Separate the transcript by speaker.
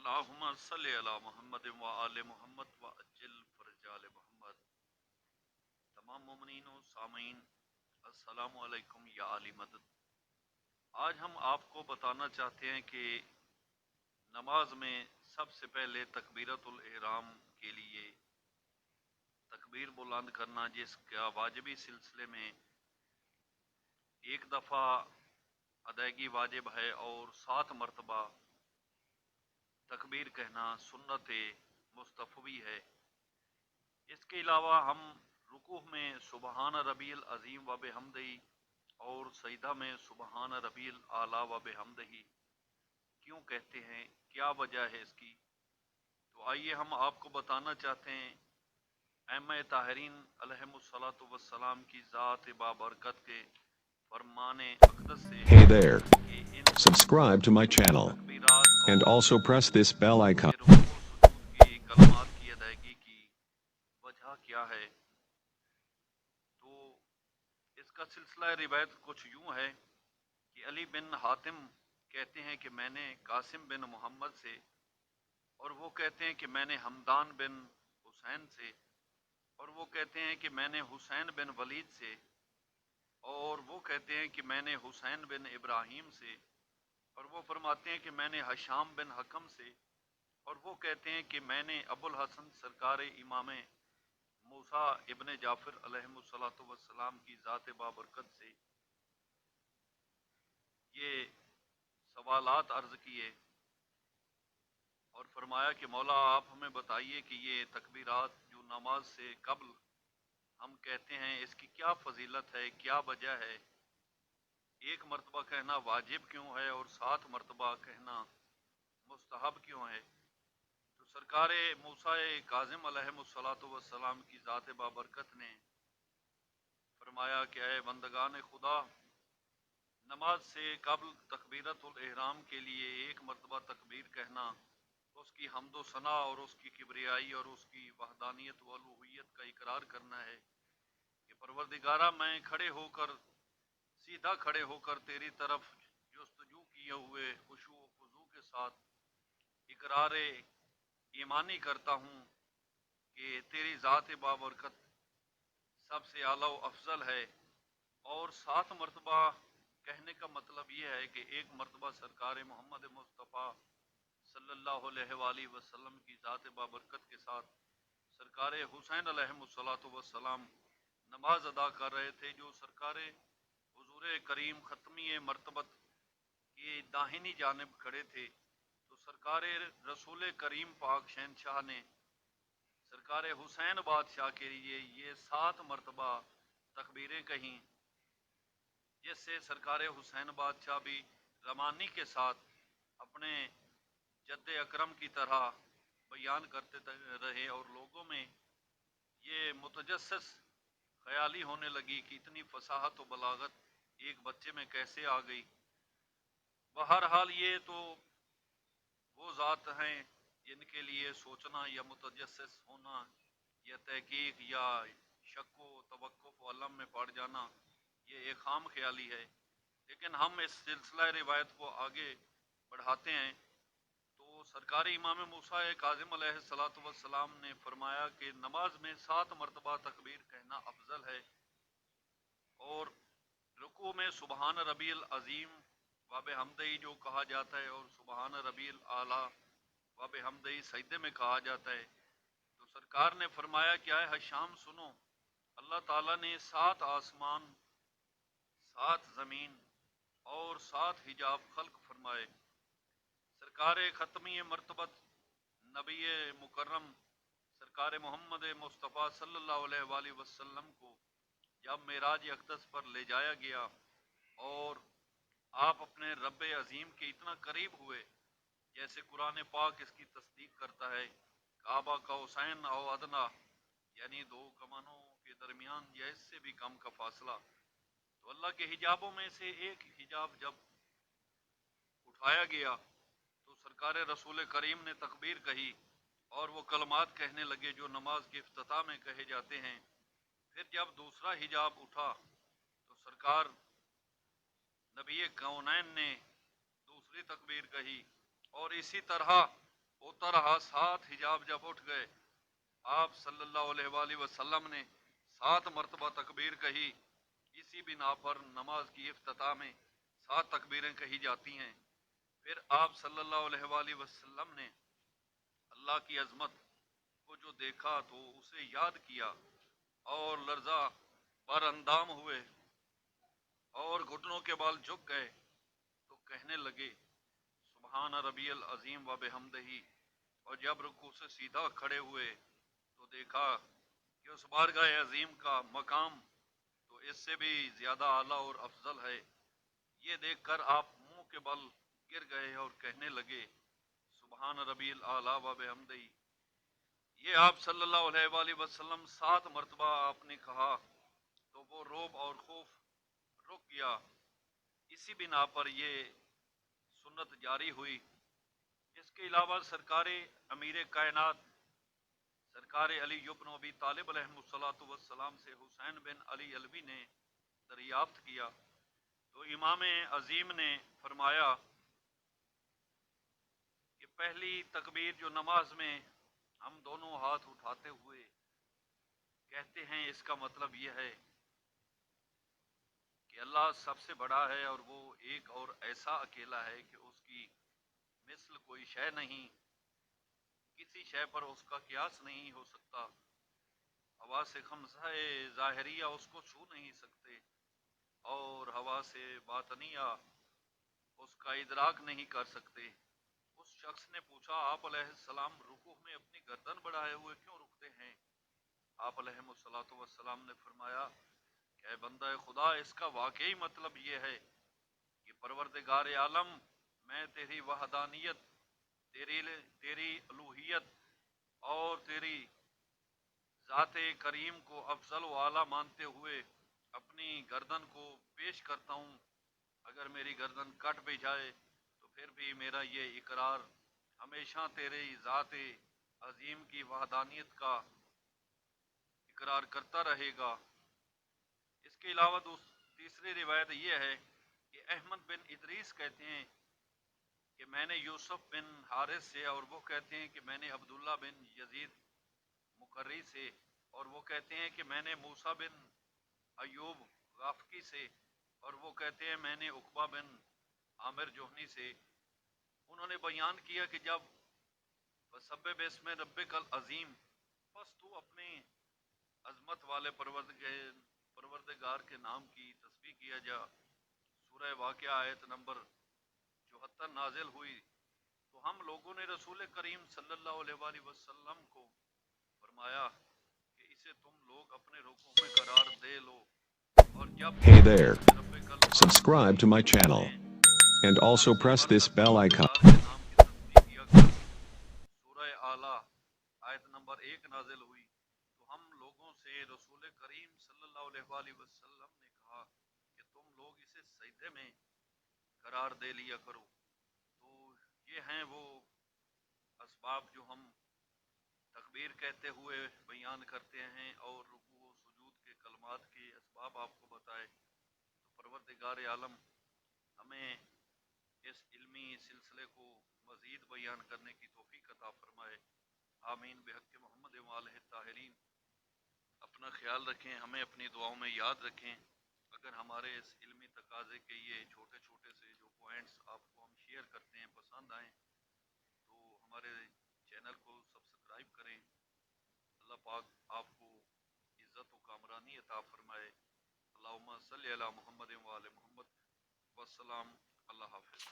Speaker 1: اللہم صلی علی محمد و آل محمد و اجل فرج آل محمد۔ تمام مومنین و سامعین، السلام علیکم یا علی مدد۔ آج ہم آپ کو بتانا چاہتے ہیں کہ نماز میں سب سے پہلے تکبیرۃ الاحرام کے لیے تکبیر بلند کرنا، جس کا واجبی سلسلے میں ایک دفعہ ادائیگی واجب ہے اور 7 مرتبہ تکبیر کہنا سنت مستحبی ہے۔ اس کے علاوہ ہم رکوع میں سبحان ربی العظیم و بحمدہ اور سجدہ میں سبحان ربی الاعلی و بحمدہ کیوں کہتے ہیں، کیا وجہ ہے اس کی؟ تو آئیے ہم آپ کو بتانا چاہتے ہیں ائمہ طاہرین علیہم الصلوۃ والسلام کی ذات بابرکت کے فرمان اقدس سے
Speaker 2: Hey there.
Speaker 1: کہ ان
Speaker 2: Subscribe to my channel
Speaker 1: تکبیرات
Speaker 2: and
Speaker 1: اور
Speaker 2: also press this bell icon.
Speaker 1: رکوع و سجود کے کلمات کی ادائیگی کی وجہ کیا ہے؟ تو اس کا سلسلہ روایت کچھ یوں ہے کہ علی بن حاتم کہتے ہیں کہ میں نے قاسم بن محمد سے، اور وہ کہتے ہیں کہ میں نے حمدان بن حسین سے، اور وہ کہتے ہیں کہ میں نے حسین بن ولید سے، اور وہ کہتے ہیں کہ میں نے حسین بن ابراہیم سے، اور وہ فرماتے ہیں کہ میں نے ہشام بن حکم سے، اور وہ کہتے ہیں کہ میں نے ابو الحسن سرکار امام موسیٰ ابن جعفر علیہ الصلوۃ والسلام کی ذات بابرکت سے یہ سوالات عرض کیے، اور فرمایا کہ مولا آپ ہمیں بتائیے کہ یہ تکبیرات جو نماز سے قبل ہم کہتے ہیں اس کی کیا فضیلت ہے، کیا وجہ ہے، ایک مرتبہ کہنا واجب کیوں ہے اور 7 مرتبہ کہنا مستحب کیوں ہے؟ تو سرکار موسیٰ کاظم علیہ الصلوۃ والسلام کی ذات بابرکت نے فرمایا کہ اے بندگان خدا، نماز سے قبل تکبیرۃ الاحرام کے لیے ایک مرتبہ تکبیر کہنا اس کی حمد و ثنا اور اس کی کبریائی اور اس کی وحدانیت و الوہیت کا اقرار کرنا ہے کہ پروردگارہ، میں سیدھا کھڑے ہو کر تیری طرف جستجو کیے ہوئے خشوع و خضوع کے ساتھ اقرار ایمانی کرتا ہوں کہ تیری ذات بابرکت سب سے اعلیٰ و افضل ہے، اور 7 مرتبہ کہنے کا مطلب یہ ہے کہ ایک مرتبہ سرکار محمد مصطفیٰ صلی اللہ علیہ وآلہ وسلم کی ذات بابرکت کے ساتھ سرکار حسین علیہ الصلوۃ والسلام نماز ادا کر رہے تھے، جو سرکار حضور کریم ختمی مرتبت کی داہنی جانب کھڑے تھے۔ تو سرکار رسول کریم پاک شہنشاہ نے سرکار حسین بادشاہ کے لیے یہ 7 مرتبہ تکبیریں کہیں، جس سے سرکار حسین بادشاہ بھی رمانی کے ساتھ اپنے جد اکرم کی طرح بیان کرتے رہے، اور لوگوں میں یہ متجسس خیالی ہونے لگی کہ اتنی فصاحت و بلاغت ایک بچے میں کیسے آ گئی۔ بہرحال یہ تو وہ ذات ہیں جن کے لیے سوچنا یا متجسس ہونا یا تحقیق یا شک و توقف و علم میں پڑ جانا یہ ایک خام خیالی ہے، لیکن ہم اس سلسلہ روایت کو آگے بڑھاتے ہیں۔ تو سرکار امام موسیٰ کاظم علیہ الصلوۃ والسلام نے فرمایا کہ نماز میں 7 مرتبہ تکبیر کہنا افضل ہے، اور رکوع میں سبحان ربی العظیم و بحمدہ جو کہا جاتا ہے اور سبحان ربی الاعلی و بحمدہ سجدے میں کہا جاتا ہے۔ تو سرکار نے فرمایا کہ اے ہشام سنو، اللہ تعالیٰ نے 7 آسمان، 7 زمین اور 7 حجاب خلق فرمائے۔ سرکار ختمی مرتبت نبی مکرم سرکار محمد مصطفیٰ صلی اللہ علیہ وآلہ وسلم کو جب معراج اقدس پر لے جایا گیا اور آپ اپنے رب عظیم کے اتنا قریب ہوئے، جیسے قرآن پاک اس کی تصدیق کرتا ہے، کعبہ قوسین او ادنا، یعنی 2 کمانوں کے درمیان یا اس سے بھی کم کا فاصلہ۔ تو اللہ کے حجابوں میں سے ایک حجاب جب اٹھایا گیا تو سرکار رسول کریم نے تکبیر کہی اور وہ کلمات کہنے لگے جو نماز کے افتتاح میں کہے جاتے ہیں۔ پھر جب دوسرا حجاب اٹھا تو سرکار نبی کونین نے دوسری تکبیر کہی، اور اسی طرح ہوتا رہا 7 حجاب جب اٹھ گئے، آپ صلی اللہ علیہ وآلہ وسلم نے 7 مرتبہ تکبیر کہی. اسی بنا پر نماز کی افتتاح میں 7 تکبیریں کہی جاتی ہیں. پھر آپ صلی اللہ علیہ وآلہ وسلم نے اللہ کی عظمت کو جو دیکھا تو اسے یاد کیا اور لرزہ بر اندام ہوئے اور گھٹنوں کے بال جھک گئے تو کہنے لگے سبحان ربی العظیم و بحمدہ. اور جب رکوع سے سیدھا کھڑے ہوئے تو دیکھا کہ اس بارگاہ عظیم کا مقام تو اس سے بھی زیادہ اعلیٰ اور افضل ہے. یہ دیکھ کر آپ منہ کے بل گر گئے اور کہنے لگے سبحان ربی الاعلیٰ و بحمدہ. یہ آپ صلی اللہ علیہ وآلہ وسلم 7 مرتبہ آپ نے کہا تو وہ روب اور خوف رک گیا. اسی بنا پر یہ سنت جاری ہوئی. اس کے علاوہ سرکار امیر کائنات سرکار علی بن ابی طالب علیہ الصلوۃ والسلام سے حسین بن علی علوی نے دریافت کیا تو امام عظیم نے فرمایا کہ پہلی تکبیر جو نماز میں ہم دونوں ہاتھ اٹھاتے ہوئے کہتے ہیں، اس کا مطلب یہ ہے کہ اللہ سب سے بڑا ہے اور وہ ایک اور ایسا اکیلا ہے کہ اس کی مثل کوئی شے نہیں، کسی شے پر اس کا قیاس نہیں ہو سکتا. حواس خمسہ ظاہریہ اس کو چھو نہیں سکتے اور حواس باطنیہ اس کا ادراک نہیں کر سکتے. اس شخص نے پوچھا آپ علیہ السلام رکوع میں اپنی گردن بڑھائے ہوئے کیوں رکتے ہیں؟ آپ علیہ الصلوۃ والسلام نے فرمایا کہ اے بندہ خدا، اس کا واقعی مطلب یہ ہے کہ پروردگار عالم، میں تیری وحدانیت، تیری الوہیت اور تیری ذات کریم کو افضل و اعلیٰ مانتے ہوئے اپنی گردن کو پیش کرتا ہوں. اگر میری گردن کٹ بھی جائے تو پھر بھی میرا یہ اقرار ہمیشہ تیری ذات عظیم کی وحدانیت کا اقرار کرتا رہے گا. اس کے علاوہ تیسری روایت یہ ہے کہ احمد بن ادریس کہتے ہیں کہ میں نے یوسف بن حارث سے، اور وہ کہتے ہیں کہ میں نے عبداللہ بن یزید مقری سے، اور وہ کہتے ہیں کہ میں نے موسیٰ بن ایوب غافقی سے، اور وہ کہتے ہیں میں نے عقبہ بن عامر جوہنی سے. انہوں نے بیان کیا کہ جب فسبح باسم ربک العظیم، بس تو اپنے عظمت والے پروردگار کے نام کی تسبیح کیا جا. سورہ واقعہ آیت نمبر 74 نازل ہوئی تو ہم لوگوں نے رسول کریم صلی اللہ علیہ وآلہ وسلم کو فرمایا کہ اسے تم لوگ اپنے رکوع میں قرار دے لو، اور جب
Speaker 2: Hey
Speaker 1: تم
Speaker 2: there.
Speaker 1: بسم ربک الاعظم
Speaker 2: Subscribe to my channel.
Speaker 1: میں
Speaker 2: And also
Speaker 1: لفظ
Speaker 2: press
Speaker 1: بھر
Speaker 2: this
Speaker 1: کر
Speaker 2: bell icon.
Speaker 1: پروردگار کے نام کی تسبیح کیا کرو. سورہ اعلیٰ آیت نمبر 1 نازل ہوئی تو ہم لوگوں سے رسول کریم صلی اللہ علیہ وآلہ وسلم نے کہا کہ تم لوگ اسے سجدے میں قرار دے لیا کرو. تو یہ ہیں وہ اسباب جو ہم تکبیر کہتے ہوئے بیان کرتے ہیں اور رکوع و سجود کے کلمات کے اسباب آپ کو بتائے. تو پروردگار عالم ہمیں اس علمی سلسلے کو مزید بیان کرنے کی توفیق عطا فرمائے. آمین بحق محمد وآلہ الطاہرین. اپنا خیال رکھیں، ہمیں اپنی دعاؤں میں یاد رکھیں. اگر ہمارے اس علمی تقاضے کے یہ چھوٹے چھوٹے سے جو پوائنٹس آپ کو ہم شیئر کرتے ہیں پسند آئیں تو ہمارے چینل کو سبسکرائب کریں. اللہ پاک آپ کو عزت و کامرانی عطا فرمائے. اللہم صلی علی محمد وآل محمد. والسلام. اللہ حافظ.